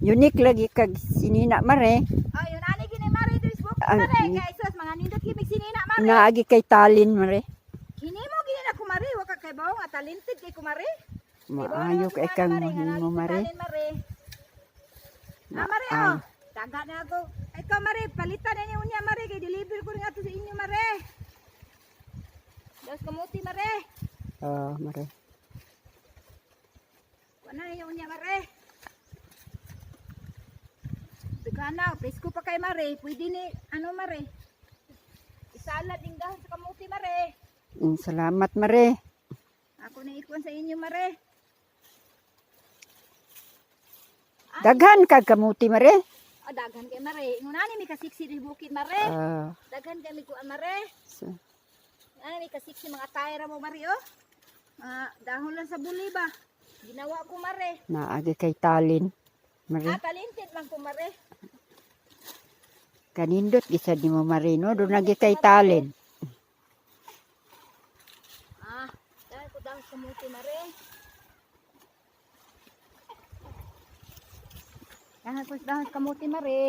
Unique lagi kag sinina mare. Oh, yun ani gini mare Facebook Ang- mare kay sus mga nindot gibig sinina mare. Naagi kay talin mare. Kini mo gini na kumare wa ka kay bawo nga talented kay kumare. Maayo kay kang mahimo mare. Mare. Ah, mare Ay. oh. Taga na ako. Ikaw mare palitan na niyo unya mare kay deliver ko nga to sa inyo mare. Dos kamuti mare. Oh, mare. Wala na yung unya mare. Dagana, presko pa kay mare. Pwede ni ano mare. Isalad din dahon sa kamuti mare. Salamat mare. Ako na ikuan sa inyo mare. Daghan kag kamuti mare. Ah, daghan kay mare. Ngunani mi kasiksi di bukid mare. Ah, Daghan kay mi kuan mare. so- Ano mi kasiksi mga tayra mo mare oh. Dahon lang sa buli ba. Ginawa ko mare. naagi kay talin mare. Talented man ko mare. Kanindot gisa di mo mare no, do nagi kay talin. Dahil ko dahon sa muti mare. Dahil ko dahon sa kamuti mare.